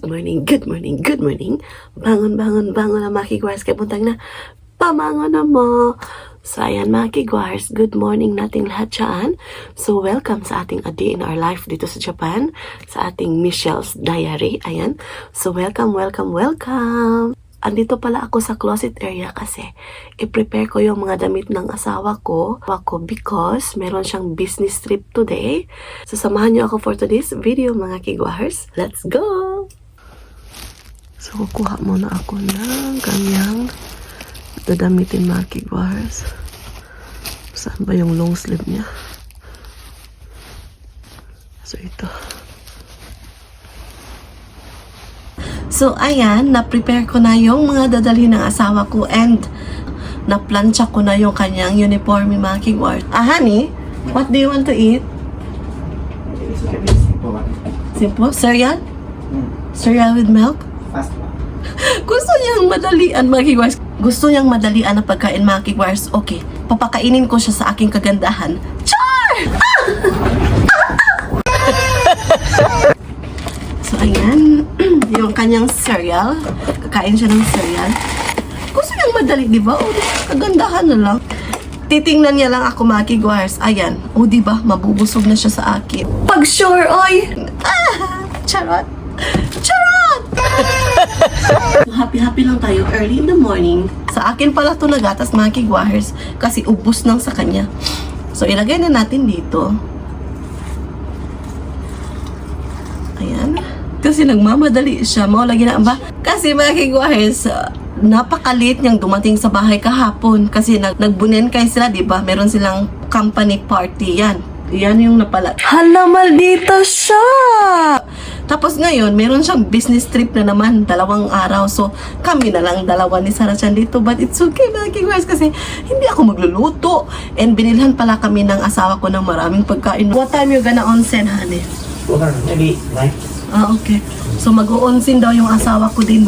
morning, good morning, good morning. Bangon, bangon, bangon na mga kigwars. Kaya puntang na, pamangon na mo. So ayan mga kigwars, good morning nating lahat dyan. So welcome sa ating A Day in Our Life dito sa Japan. Sa ating Michelle's Diary. Ayan. So welcome, welcome, welcome. Andito pala ako sa closet area kasi i-prepare ko yung mga damit ng asawa ko because meron siyang business trip today. So samahan niyo ako for today's video mga kigwars. Let's go! So kukuha muna ako ng kanyang dadamitin mga kigwars. Saan ba yung long sleeve niya? So ito. So, ayan, na-prepare ko na yung mga dadalhin ng asawa ko and na-plancha ko na yung kanyang uniforme, mga kigwars. Honey, what do you want to eat? Simple? Cereal? Cereal with milk? Fast one. Gusto niyang madalian, mga kigwars. Gusto niyang madalian na pagkain, mga kigwars. Okay, papakainin ko siya sa aking kagandahan. Char! So, ayan, yung kanyang cereal. Kakain siya ng cereal. Gusto niyang madali, di ba? O, kagandahan na lang. Titingnan niya lang ako, mga kigwars. Ayan. O, di ba? Mabubusog na siya sa akin. Pag sure, oy! Charot! Charot! Happy-happy lang tayo early in the morning. Sa akin pala ito nagatas, mga kigwars. Kasi ubos nang sa kanya. So, ilagay na natin dito. Ayan. Kasi nagmamadali siya. Maulagi na ba? Kasi mga kigwars, napakalit niyang dumating sa bahay kahapon. Kasi nagbunen kay sila, di ba? Meron silang company party. Yan. Yan yung napala. Hala, maldita siya! Tapos ngayon, meron siyang business trip na naman. 2 araw. So, kami na lang dalawa ni Sarah Chan dito. But it's okay, mga kigwars, kasi hindi ako magluluto. And binilhan pala kami ng asawa ko ng maraming pagkain. What time you gonna onsen, honey? Maybe 9. Ah, okay. So, mag-uunsin daw yung asawa ko din,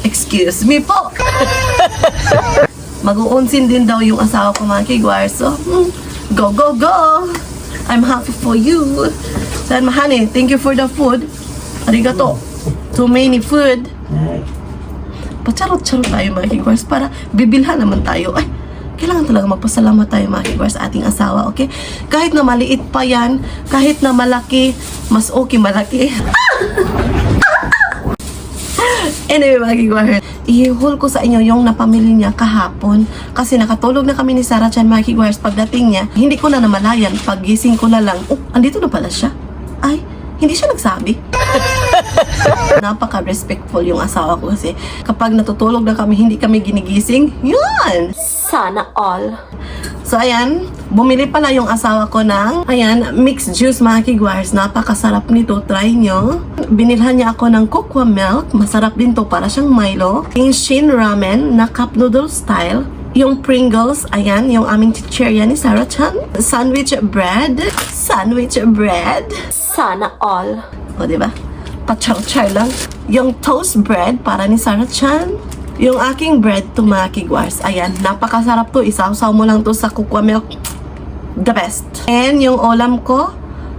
Excuse me po. Mag-uunsin din daw yung asawa ko, mga kigwars. So, go, go, go. I'm happy for you. So, honey, thank you for the food. Arigato. Too many food. Pacharot-charot tayo, mga kigwars, para bibilhan naman tayo. Ay, kailangan talaga magpasalamat tayo, mga kigwars, sa ating asawa, okay? Kahit na maliit pa yan, kahit na malaki, mas okay malaki. Anyway, mga kigwars, i-haul ko sa inyo yung napamili niya kahapon. Kasi nakatulog na kami ni Sarah Chan, mga kigwars. Pagdating niya, hindi ko na namalayan. Paggising ko na lang, andito na pala siya. Ay, hindi siya nagsabi. Napaka-respectful yung asawa ko kasi kapag natutulog na kami, hindi kami ginigising. Yun! Sana all. So, ayan. Bumili pala yung asawa ko ng, ayan, mixed juice, mga kigwars. Napakasarap nito. Try nyo. Binilhan niya ako ng cocoa milk. Masarap din to. Para siyang Milo. Yung Shin Ramen na cup noodle style. Yung Pringles, ayan, yung aming chicheria ni Sarah Chan. Sandwich bread. Sandwich bread. Sana all. O, diba? Pachar-char lang. Yung toast bread para ni Sarah Chan. Yung aking bread to, mga kigwars. Ayan, napakasarap to. Isaw-saw mo lang to sa cocoa milk. The best. And yung ulam ko,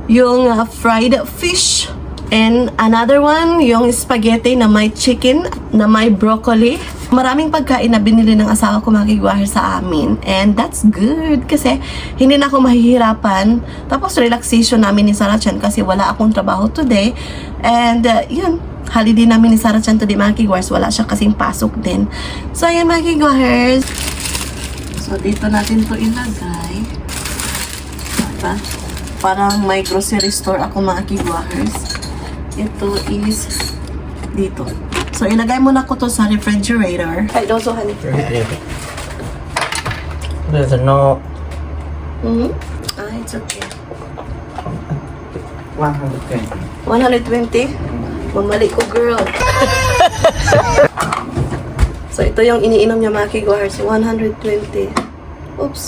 yung fried fish. And another one, yung spaghetti na may chicken, na may broccoli. Maraming pagkain na binili ng asawa ko, mga kigwars, sa amin. And that's good kasi hindi na ako mahihirapan. Tapos relaxation namin ni Sarah Chan kasi wala akong trabaho today. And yun, holiday namin ni Sarah Chan today, mga kigwars. Wala siya kasing pasok din. So ayan, mga kigwars. So dito natin to ilagay. Diba? Parang may grocery store ako, mga kigwars. Ito is dito. So, ilagay muna ko to sa refrigerator. Ay, doso, honey. There's no Ah, it's okay. 120. 120? Mamali ko, girl. So, ito yung iniinom niya, mga kigwars. 120. Oops.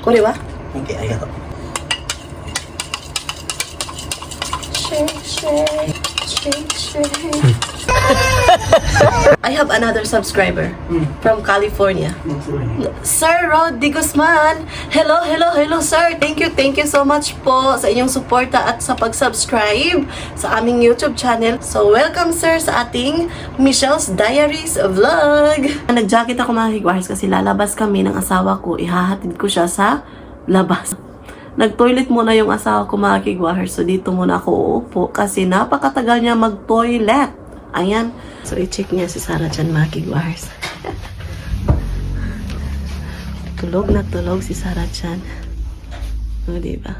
Kuri ba? Okay, I got it. Shake, shake, shake, shake. I have another subscriber from California. Mm. Sir Rod Di Guzman. Hello, hello, hello, sir. Thank you so much po sa inyong suporta at sa pag-subscribe sa aming YouTube channel. So, welcome, sir, sa ating Michelle's Diaries vlog. Nag-jacket ako mga higwars kasi lalabas kami ng asawa ko. Ihahatid ko siya sa labas. Nag-toilet muna yung asawa ko mga kigwahers. So, dito muna ako uupo kasi napakatagal niya mag-toilet. Ayan. So, i-check niya si Sarah dyan mga kigwahers. Tulog na tulog si Sarah dyan. O, diba?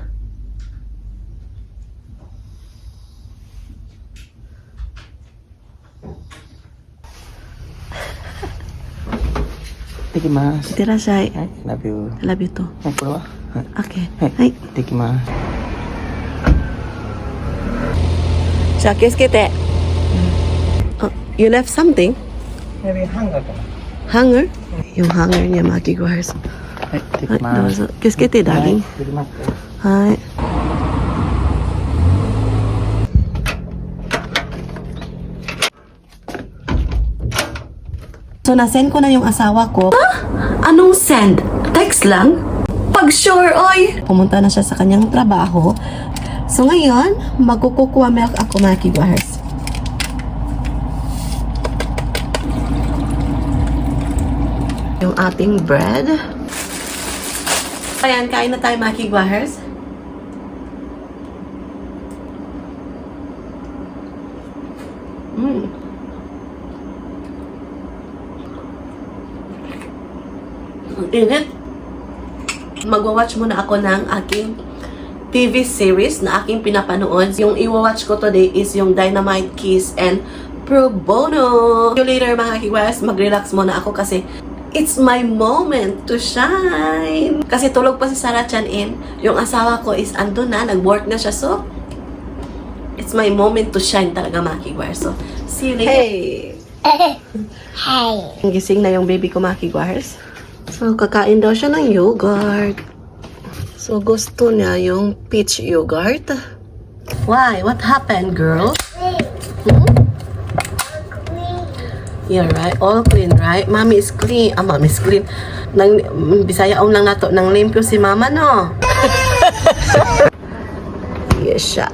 Ikimasu. Itirashai. Love you. I love you too.これは Okay. はい。 Hai. 行ってきます。 Siya, kiss-kite. Oh, you left something? Maybe hangerかな。 Hanger? Yung hanger niya mga kigwahers. はい。行ってき Ay, ます dozo. Kiss-kite, はい。 darling. 行ってきます。 Hi. So, na-send ko na yung asawa ko. Anong send? Text lang? Pag sure, oy! Pumunta na siya sa kanyang trabaho. So, ngayon, magkukukuha milk ako mga kigwahers. Yung ating bread. Ayan, kain na tayo mga kigwahers. Ang init. Magwa-watch muna ako ng aking TV series na aking pinapanood. Yung i-watch ko today is yung Dynamite Kiss and Pro Bono. See you later mga kigwas. Mag-relax muna ako kasi it's my moment to shine. Kasi tulog pa si Sarah Chan in. Yung asawa ko is ando na. Nag-work na siya. So, it's my moment to shine talaga mga kigwas. So, see you later. Hey! Hey. Gising na yung baby ko mga kigwas. So, kakain daw siya ng yogurt. So, gusto niya yung peach yogurt. Why? What happened, girl? You're right. All clean, right? Mommy is clean. Ah, mommy is clean. Nang, Bisaya lang nato. Nang limpyo si mama, no? Yes, siya.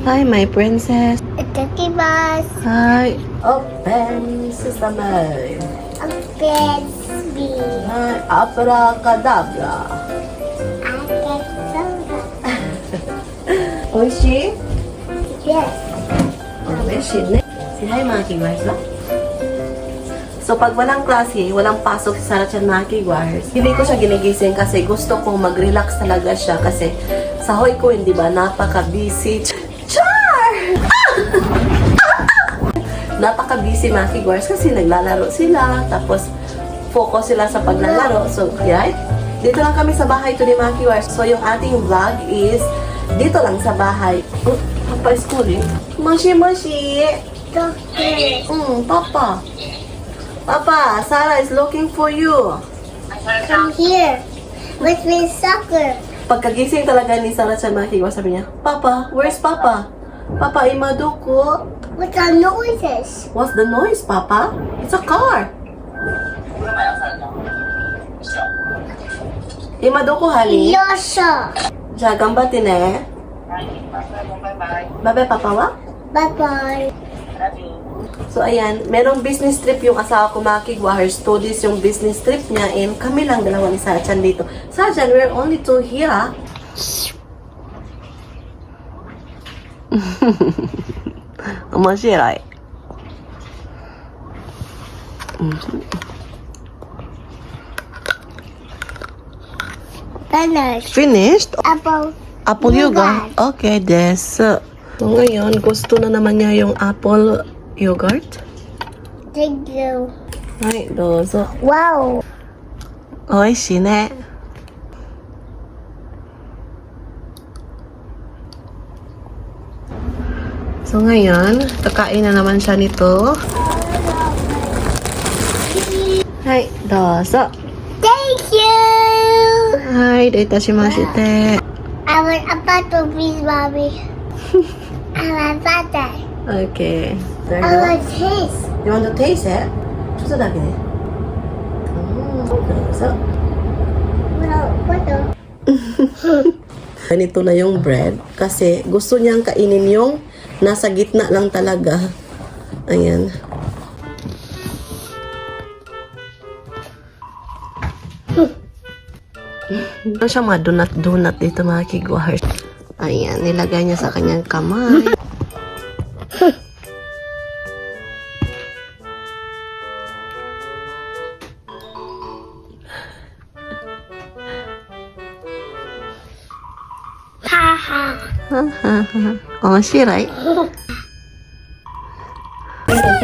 Hi, my princess. Itakimasu. Hi. Open sesame. A baby. Hi, abracadabra. Oishi? Yes. Oishi, ne? Si hi, mga kigwars ba? So, pag walang klase, walang pasok si Sarah Chan mga kigwars, hindi ko siya ginigising kasi gusto kong mag-relax talaga siya kasi sa hoy ko, hindi ba, napaka-busy. Char! Napaka-busy mga kigwars kasi naglalaro sila, tapos focus sila sa paglalaro. So, right? Dito lang kami sa bahay today mga kigwars. So, yung ating vlog is dito lang sa bahay. Papa is calling. Moshi, Moshi! Doctor. Papa. Papa, Sarah is looking for you. Come here. With me soccer. Pagkagising talaga ni Sarah Chan mga kigwars, sabi niya, Papa, where's Papa? Papa, imaduko. What are noises? What's the noise, Papa? It's a car. Imaduko, honey. Yosha. Ja, gambate ne. Bye-bye, Papa, wa? Bye-bye. So, ayan, merong business trip yung asawa ko, mga kigwahers. 2 days yung business trip niya and kami lang dalawa ni Sarah Chan dito. Sarah Chan, we're only 2 here, ah. Omoshiroi. Finish. Finished? Apple. Apple yogurt? Okay, desu. So, ngayon, gusto na naman niya yung apple yogurt. Thank you. Ay, dozo. Wow. Oishi ne. So, ngayon, kakain na naman siya nito. Ay, dozo. Thank you. Hi, itashimashite. I want a bottle, please, mommy. I want bottle. Okay. There I you go. want taste. You want to taste it? ちょっとだけね。So, Well, bottle. ganito na yung bread kasi gusto niyang kainin yung nasa gitna lang talaga. Ayan. Ano siya mga donut dito mga kigwars. Ayan, nilagay niya sa kanyang kamay. Haha. Oh, right?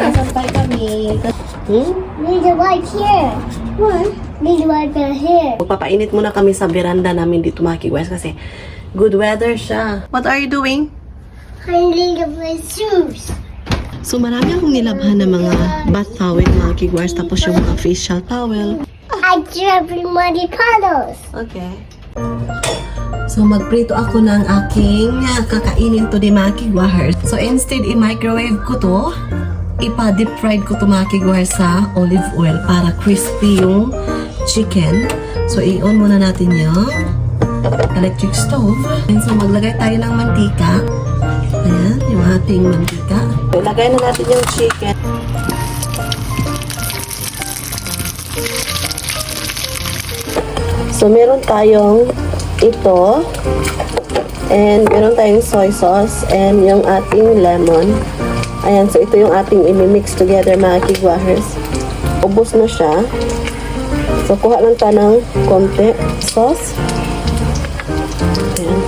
Sampay kami. Need a wipe here. Why? Need a wipe here. Magpapainit muna kami sa veranda namin dito mga kigwars kasi good weather siya. What are you doing? I need to put shoes. So marami akong nilabhan ng mga bath towel mga kigwars tapos yung mga facial towel. I drop in muddy puddles. Okay. So magprito ako ng aking kakainin to di mga kigwars. So instead i-microwave ko to, ipa-deep fried ko to mga kigwars sa olive oil para crispy yung chicken. So i-on muna natin yung electric stove. And so maglagay tayo ng mantika. Ayan, yung ating mantika. Ilagay na natin yung chicken. So meron tayong ito. And meron tayong soy sauce and yung ating lemon. Ayan, so ito yung ating imimix together mga kigwahers. Ubos na siya. So kuha lang tayo ng konti sauce. Ayan.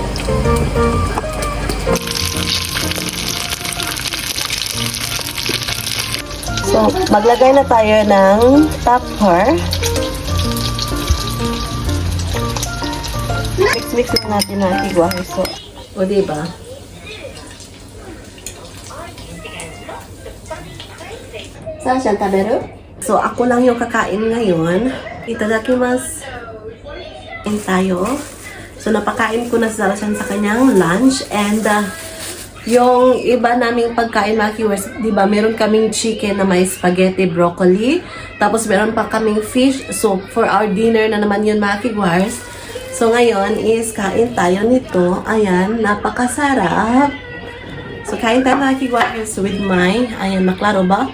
So maglagay na tayo ng pepper. Mix lang natin mga kigwahers. So, o diba? Saan siya taberu? So, ako lang yung kakain ngayon. Itadakimasu. Kain tayo. So, napakain ko na si Sarachan sa kanyang lunch. And, yung iba naming pagkain, mga kiwers, diba, meron kaming chicken na may spaghetti, broccoli. Tapos, meron pa kaming fish. So, for our dinner na naman yun, mga kiwers. So, ngayon is kain tayo nito. Ayan, napakasarap. So, kain tayo mga kigwahers with my, ayan, maklaro ba?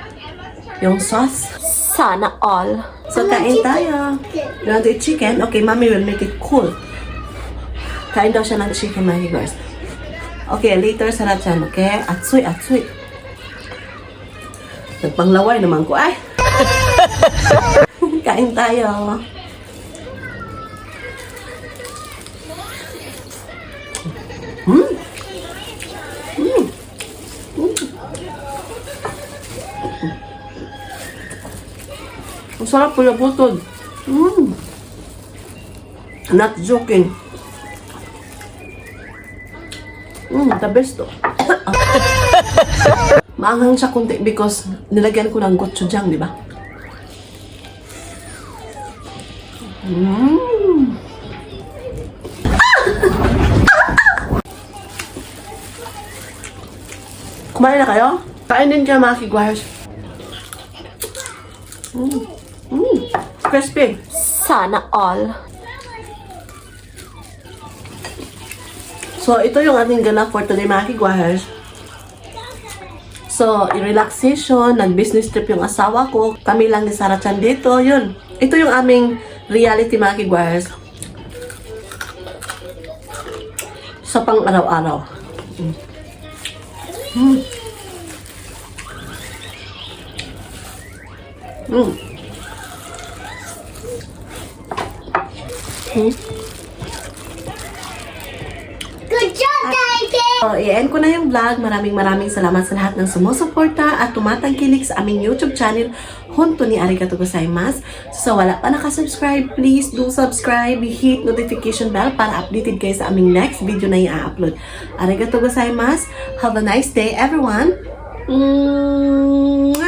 Yung sauce. Sana all. So, kain tayo. You want to eat chicken? Okay, mommy will make it cool. Kain daw siya ng chicken mga kigwahers. Okay, later sarap siya. Okay? Atsui, atsui. Nagpanglaway naman ko. Ay! Kain tayo. Ang sarap po yung butod. Not joking. The best to. Maanghang siya kunti because nilagyan ko ng gochujang, di ba? Kumain na kayo? Kain din kayo mga kigwahers. Crispy. Sana all. So, ito yung ating ganap for today mga kigwahers. So, relaxation, nag-business trip yung asawa ko. Kami lang ni Sarachan dito. Yun. Ito yung aming reality mga kigwahers. Sa pang araw-araw. Good job, Daddy! So, i-end ko na yung vlog. Maraming salamat sa lahat ng sumusuporta at tumatangkilik sa aming YouTube channel. Honto ni arigatou gozaimasu. So, wala pa nakasubscribe, please do subscribe. Hit notification bell para updated kayo sa aming next video na i-upload. Arigatou gozaimasu. Have a nice day, everyone. Mwah!